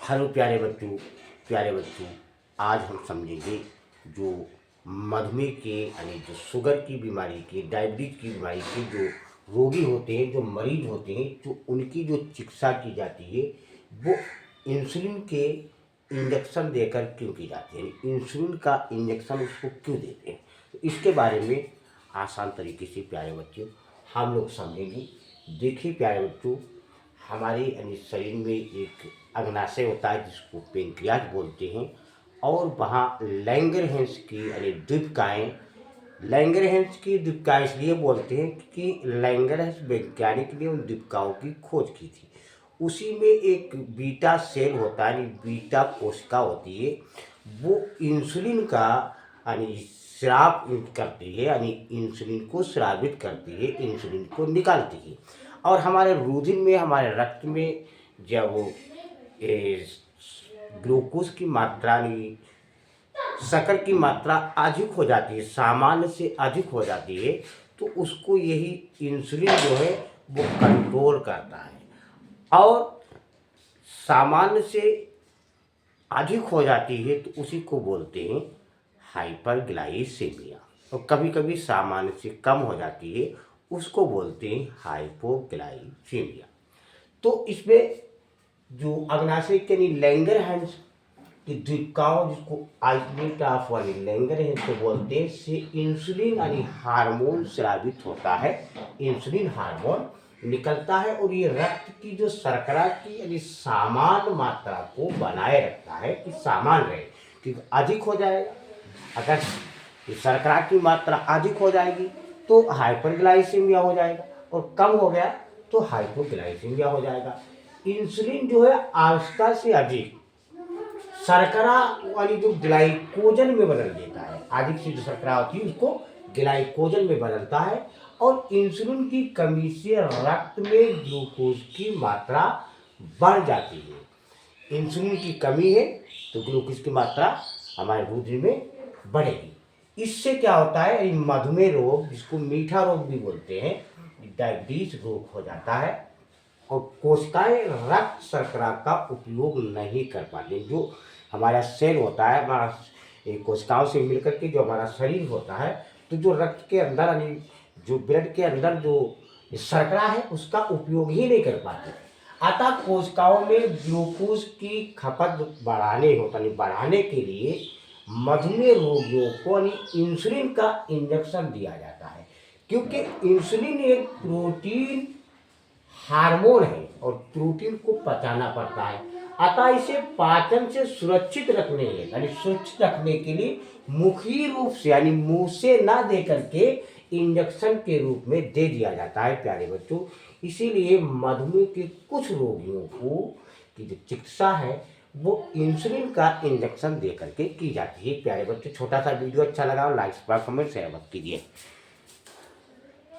Hello प्यारे बच्चों, आज हम समझेंगे जो मधुमेह के यानी जो शुगर की बीमारी के, डायबिटीज की बीमारी के जो रोगी होते हैं, जो मरीज होते हैं, जो उनकी जो चिकित्सा की जाती है वो इंसुलिन के इंजेक्शन देकर क्यों की जाती है, इंसुलिन का इंजेक्शन उसको क्यों देते हैं। तो इसके बारे में आसान तरीके से प्यारे बच्चों हम लोग समझेंगे। देखिए प्यारे बच्चों, हमारे यानी शरीर में एक अग्नाशय होता है जिसको पेनक्रियाज बोलते हैं, और वहाँ लैंगरहैंस की यानी द्वीपकाएँ, लैंगरहैंस की द्वीपकाएँ इसलिए बोलते हैं कि लैंगरहैंस वैज्ञानिक ने उन द्वीपकाओं की खोज की थी। उसी में एक बीटा सेल होता है यानी बीटा कोशिका होती है, वो इंसुलिन का यानी स्राव करती है, यानी इंसुलिन को स्रावित करती है, इंसुलिन को निकालती है। और हमारे रुधिर में, हमारे रक्त में जब ग्लूकोज की मात्रा यानी शक्कर की मात्रा अधिक हो जाती है, सामान्य से अधिक हो जाती है, तो उसको यही इंसुलिन जो है वो कंट्रोल करता है। और सामान्य से अधिक हो जाती है तो उसी को बोलते हैं हाइपरग्लाइसेमिया, और कभी कभी सामान्य से कम हो जाती है उसको बोलते हैं हाइपोग्लाइसीमिया। तो इसमें जो अग्नाशय के लैंगरहैंस की द्वीपकाओं, जिसको आइसोलेट ऑफ वाली लैंगरहैंस को बोलते हैं, से इंसुलिन यानी हार्मोन स्रावित होता है, इंसुलिन हार्मोन निकलता है, और ये रक्त की जो शर्करा की यानी सामान्य मात्रा को बनाए रखता है कि सामान रहे। क्योंकि अधिक हो जाएगा, अगर शर्करा की मात्रा अधिक हो जाएगी तो हाइपरग्लाइसीमिया हो जाएगा, और कम हो गया तो हाइपोग्लाइसीमिया हो जाएगा। इंसुलिन जो है आवश्यकता से अधिक शर्करा वाली जो ग्लाइकोजन में बदल देता है, अधिक से जो शर्करा होती है उसको ग्लाइकोजन में बदलता है, और इंसुलिन की कमी से रक्त में ग्लूकोज की मात्रा बढ़ जाती है। इंसुलिन की कमी है तो ग्लूकोज की मात्रा हमारे रुधिर में बढ़ेगी। इससे क्या होता है, मधुमेह रोग, जिसको मीठा रोग भी बोलते हैं, डायबिटीज रोग हो जाता है, और कोशिकाएं रक्त शर्करा का उपयोग नहीं कर पाती। जो हमारा सेल होता है, हमारा कोशिकाओं से मिलकर के जो हमारा शरीर होता है, तो जो रक्त के अंदर यानी जो ब्लड के अंदर जो शर्करा है उसका उपयोग ही नहीं कर पाती। अतः कोशिकाओं में ग्लूकोज की खपत बढ़ाने के लिए मधुमेह रोगियों को इंसुलिन का इंजेक्शन दिया जाता है, क्योंकि इंसुलिन एक प्रोटीन हार्मोन है और प्रोटीन को पचाना पड़ता है। अतः इसे पाचन से सुरक्षित रखने के लिए मुखी रूप से यानी मुंह से ना दे करके इंजेक्शन के रूप में दे दिया जाता है प्यारे बच्चों। इसीलिए मधुमेह के कुछ रोगियों को की जो चिकित्सा है वो इंसुलिन का इंजेक्शन दे करके की जाती है प्यारे बच्चों। छोटा सा वीडियो अच्छा लगा, लाइक, सब्सक्राइब, कमेंट, शेयर मत कीजिए।